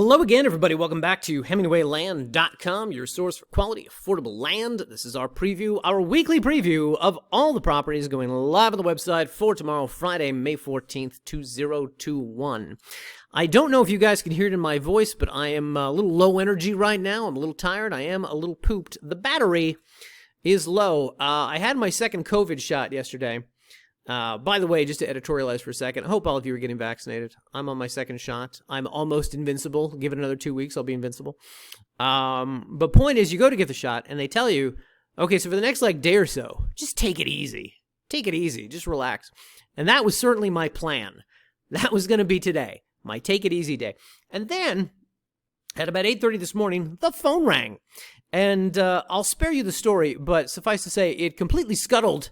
Hello again, everybody. Welcome back to HemingwayLand.com, your source for quality, affordable land. This is our preview, our weekly preview of all the properties going live on the website for tomorrow, Friday, May 14th, 2021. I don't know if you guys can hear it in my voice, but I am a little low energy right now. I'm a little tired. I am a little pooped. The battery is low. I had my second COVID shot yesterday. By the way, just to editorialize for a second, I hope all of you are getting vaccinated. I'm on my second shot. I'm almost invincible. Give it another 2 weeks, I'll be invincible. But point is, you go to get the shot, and they tell you, okay, so for the next, day or so, just take it easy. Take it easy. Just relax. And that was certainly my plan. That was going to be today, my take it easy day. And then, at about 8:30 this morning, the phone rang. And I'll spare you the story, but suffice to say, it completely scuttled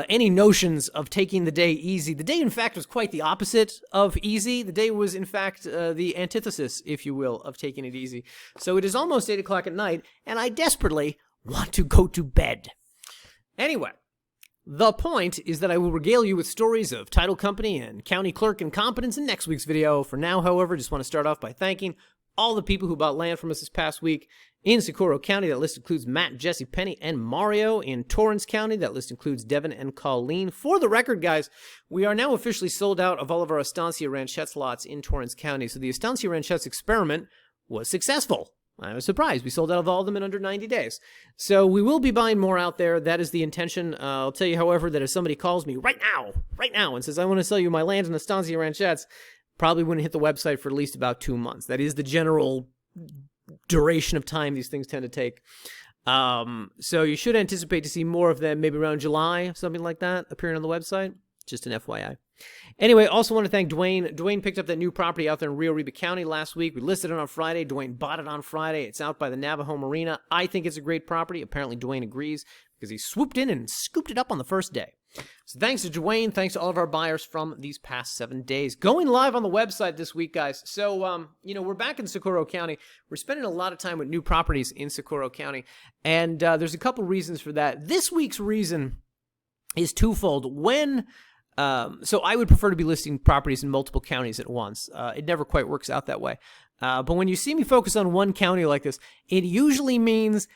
any notions of taking the day easy. The day, in fact, was quite the opposite of easy. The day was, in fact, the antithesis, if you will, of taking it easy. So it is almost 8 o'clock at night, and I desperately want to go to bed. Anyway, the point is that I will regale you with stories of title company and county clerk incompetence in next week's video. For now, however, just want to start off by thanking all the people who bought land from us this past week. In Socorro County, that list includes Matt, Jesse, Penny, and Mario. In Torrance County, that list includes Devin and Colleen. For the record, guys, we are now officially sold out of all of our Estancia Ranchettes lots in Torrance County. So the Estancia Ranchettes experiment was successful. I was surprised. We sold out of all of them in under 90 days. So we will be buying more out there. That is the intention. I'll tell you, however, that if somebody calls me right now, and says, I want to sell you my land in Estancia Ranchettes, probably wouldn't hit the website for at least about 2 months. That is the general duration of time these things tend to take. So you should anticipate to see more of them maybe around July, something like that, appearing on the website. Just an FYI. Anyway, also want to thank Dwayne. Dwayne picked up that new property out there in Rio Arriba County last week. We listed it on Friday. Dwayne bought it on Friday. It's out by the Navajo Marina. I think it's a great property. Apparently Dwayne agrees because he swooped in and scooped it up on the first day. So thanks to Dwayne. Thanks to all of our buyers from these past 7 days. Going live on the website this week, guys. So, we're back in Socorro County. We're spending a lot of time with new properties in Socorro County. And there's a couple reasons for that. This week's reason is twofold. So I would prefer to be listing properties in multiple counties at once. It never quite works out that way. But when you see me focus on one county like this, it usually means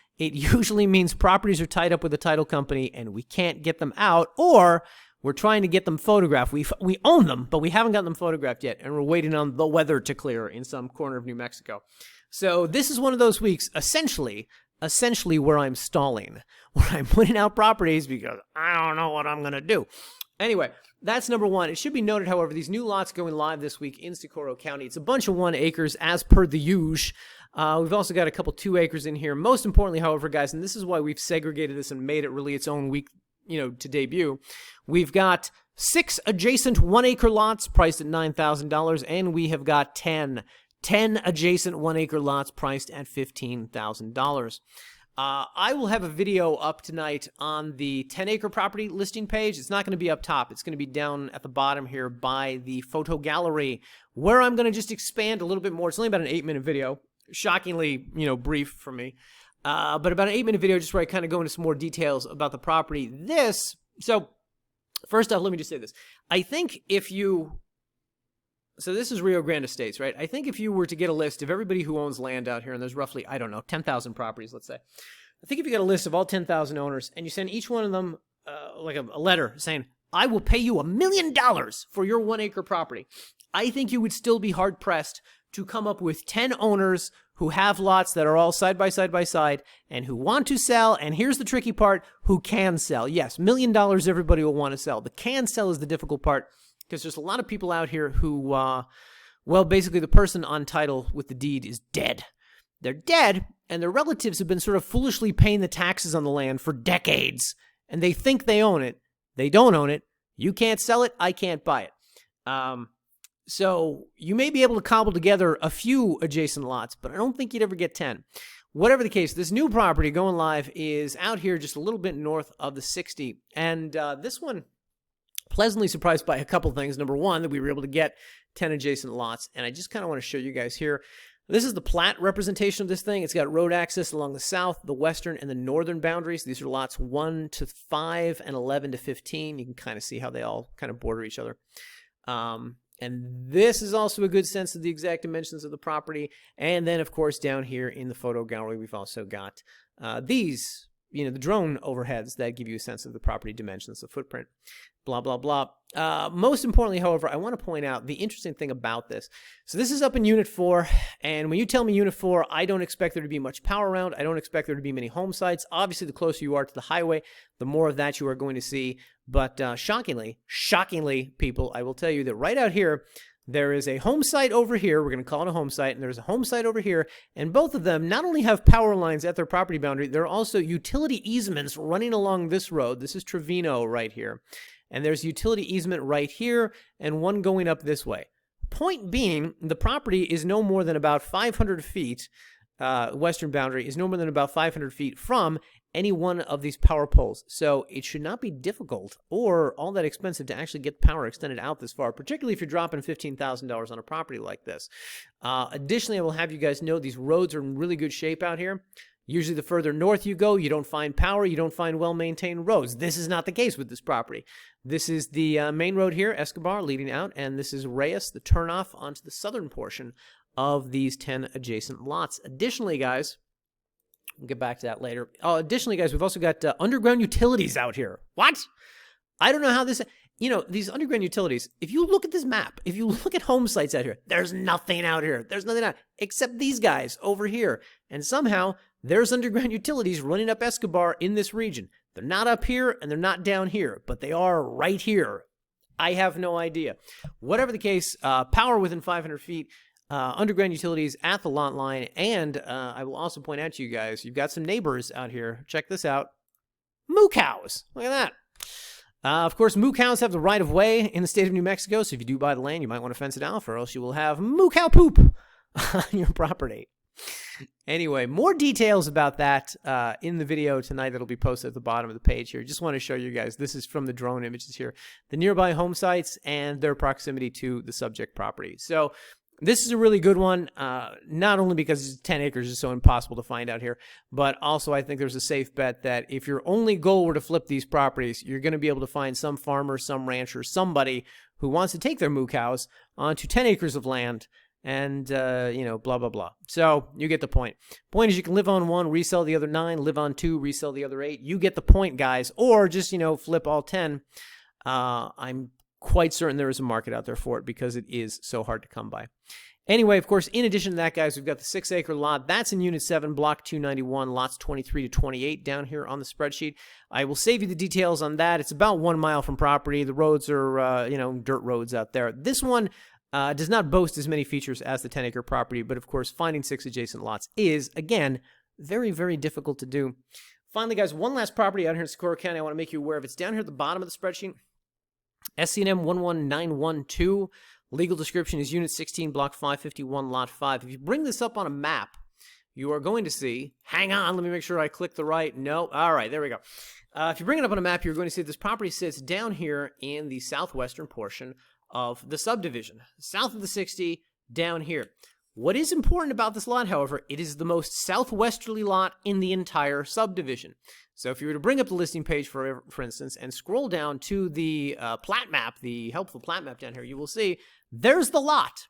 properties are tied up with a title company and we can't get them out, or we're trying to get them photographed. We own them, but we haven't gotten them photographed yet, and we're waiting on the weather to clear in some corner of New Mexico. So this is one of those weeks, essentially where I'm stalling, where I'm putting out properties because I don't know what I'm going to do. Anyway, that's number one. It should be noted, however, these new lots going live this week in Socorro County. It's a bunch of 1 acres as per the usual. We've also got a couple 2 acres in here. Most importantly, however, guys, and this is why we've segregated this and made it really its own week, to debut. We've got 6 adjacent 1 acre lots priced at $9,000, and we have got 10 adjacent 1 acre lots priced at $15,000. I will have a video up tonight on the 10-acre property listing page. It's not going to be up top. It's going to be down at the bottom here by the photo gallery, where I'm going to just expand a little bit more. It's only about an 8-minute video. Shockingly, brief for me. But about an 8-minute video just where I kind of go into some more details about the property. So first off, let me just say this. I think so this is Rio Grande Estates, right? I think if you were to get a list of everybody who owns land out here, and there's roughly, 10,000 properties, let's say. I think if you get a list of all 10,000 owners, and you send each one of them a letter saying, I will pay you $1 million for your 1 acre property, I think you would still be hard-pressed to come up with 10 owners who have lots that are all side by side, and who want to sell, and here's the tricky part, who can sell. Yes, $1 million everybody will want to sell. The can sell is the difficult part, because there's a lot of people out here who, basically the person on title with the deed is dead. They're dead, and their relatives have been sort of foolishly paying the taxes on the land for decades, and they think they own it. They don't own it. You can't sell it. I can't buy it. So you may be able to cobble together a few adjacent lots, but I don't think you'd ever get 10. Whatever the case, this new property going live is out here just a little bit north of the 60, and this one, pleasantly surprised by a couple things. Number one, that we were able to get 10 adjacent lots, and I just kind of want to show you guys here. This is the plat representation of this thing. It's got road access along the south, the western, and the northern boundaries. These are lots 1 to 5 and 11 to 15. You can kind of see how they all kind of border each other. And this is also a good sense of the exact dimensions of the property. And then, of course, down here in the photo gallery, we've also got these, the drone overheads that give you a sense of the property dimensions, the footprint, blah, blah, blah. Most importantly, however, I want to point out the interesting thing about this. So this is up in Unit 4, and when you tell me Unit 4, I don't expect there to be much power around. I don't expect there to be many home sites. Obviously, the closer you are to the highway, the more of that you are going to see. But shockingly, people, I will tell you that right out here, there is a home site over here. We're going to call it a home site. And there's a home site over here. And both of them not only have power lines at their property boundary, there are also utility easements running along this road. This is Trevino right here. And there's utility easement right here and one going up this way. Point being, the property is no more than about 500 feet, western boundary is no more than about 500 feet from any one of these power poles. So it should not be difficult or all that expensive to actually get power extended out this far, particularly if you're dropping $15,000 on a property like this. Additionally, I will have you guys know these roads are in really good shape out here. Usually the further north you go, you don't find power, you don't find well-maintained roads. This is not the case with this property. This is the main road here, Escobar, leading out, and this is Reyes, the turnoff onto the southern portion of these 10 adjacent lots. Additionally, guys, we'll get back to that later. Additionally, guys, we've also got underground utilities out here. What? I don't know how this... these underground utilities, if you look at this map, if you look at home sites out here, there's nothing out here. There's nothing out except these guys over here. And somehow, there's underground utilities running up Escobar in this region. They're not up here and they're not down here, but they are right here. I have no idea. Whatever the case, power within 500 feet, underground utilities at the lot line, and I will also point out to you guys, you've got some neighbors out here. Check this out. Moo cows. Look at that. Of course, moo cows have the right of way in the state of New Mexico, so if you do buy the land, you might want to fence it off, or else you will have moo cow poop on your property. Anyway, more details about that in the video tonight that'll be posted at the bottom of the page here. Just want to show you guys, this is from the drone images here, the nearby home sites and their proximity to the subject property. So this is a really good one, not only because 10 acres is so impossible to find out here, but also I think there's a safe bet that if your only goal were to flip these properties, you're going to be able to find some farmer, some rancher, somebody who wants to take their moo cows onto 10 acres of land and, blah, blah, blah. So you get the point. Point is you can live on 1, resell the other 9, live on 2, resell the other 8. You get the point, guys. Or just, flip all 10. I'm quite certain there is a market out there for it because it is so hard to come by. Anyway, of course, in addition to that, guys, we've got the 6-acre lot. That's in Unit 7, Block 291, lots 23 to 28 down here on the spreadsheet. I will save you the details on that. It's about 1 mile from property. The roads are, dirt roads out there. This one does not boast as many features as the 10-acre property, but of course, finding 6 adjacent lots is, again, very, very difficult to do. Finally, guys, one last property out here in Socorro County I want to make you aware of. It's down here at the bottom of the spreadsheet. SCNM 11912. Legal description is Unit 16, Block 551, Lot 5. If you bring this up on a map, you are going to see... Hang on, let me make sure I click the right... No. All right, there we go. If you bring it up on a map, you're going to see this property sits down here in the southwestern portion of the subdivision. South of the 60, down here. What is important about this lot, however, it is the most southwesterly lot in the entire subdivision. So if you were to bring up the listing page, for instance, and scroll down to the plat map, the helpful plat map down here, you will see there's the lot.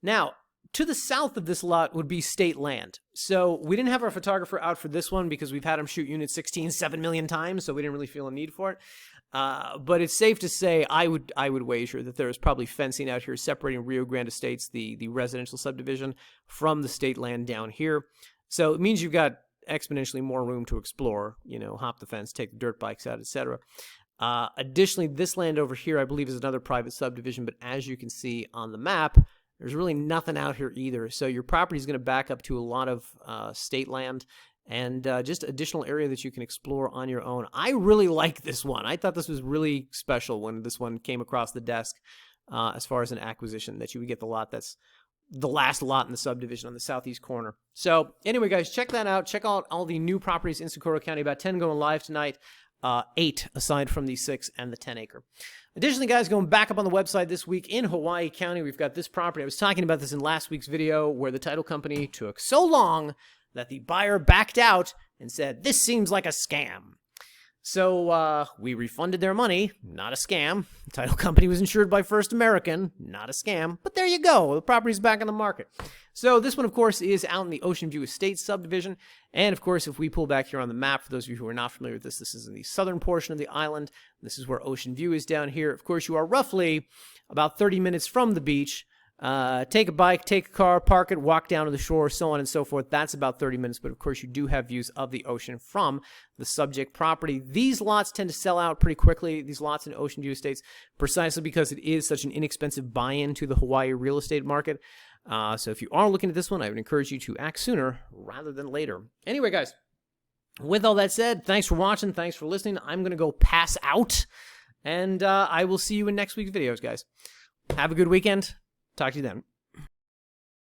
Now, to the south of this lot would be state land. So we didn't have our photographer out for this one because we've had him shoot Unit 16 7 million times, so we didn't really feel a need for it. But it's safe to say I would wager that there is probably fencing out here separating Rio Grande Estates, the residential subdivision, from the state land down here. So it means you've got exponentially more room to explore, hop the fence, take the dirt bikes out, etc. Additionally, this land over here, I believe, is another private subdivision, but as you can see on the map, there's really nothing out here either. So your property is going to back up to a lot of state land and just additional area that you can explore on your own. I really like this one. I thought this was really special when this one came across the desk as far as an acquisition, that you would get the lot that's the last lot in the subdivision on the southeast corner. So anyway, guys, check that out. Check out all the new properties in Socorro County. About 10 going live tonight. 8 aside from the 6 and the 10-acre. Additionally, guys, going back up on the website this week in Hawaii County, we've got this property. I was talking about this in last week's video where the title company took so long that the buyer backed out and said, this seems like a scam. So we refunded their money, not a scam. The title company was insured by First American, not a scam. But there you go, the property's back on the market. So this one, of course, is out in the Ocean View Estates subdivision. And, of course, if we pull back here on the map, for those of you who are not familiar with this, this is in the southern portion of the island. This is where Ocean View is down here. Of course, you are roughly about 30 minutes from the beach. Take a bike, take a car, park it, walk down to the shore, so on and so forth. That's about 30 minutes, but of course you do have views of the ocean from the subject property. These lots tend to sell out pretty quickly, these lots in Ocean View Estates, precisely because it is such an inexpensive buy-in to the Hawaii real estate market. So if you are looking at this one, I would encourage you to act sooner rather than later. Anyway, guys, with all that said, thanks for watching, thanks for listening. I'm going to go pass out, and I will see you in next week's videos, guys. Have a good weekend. Talk to you then.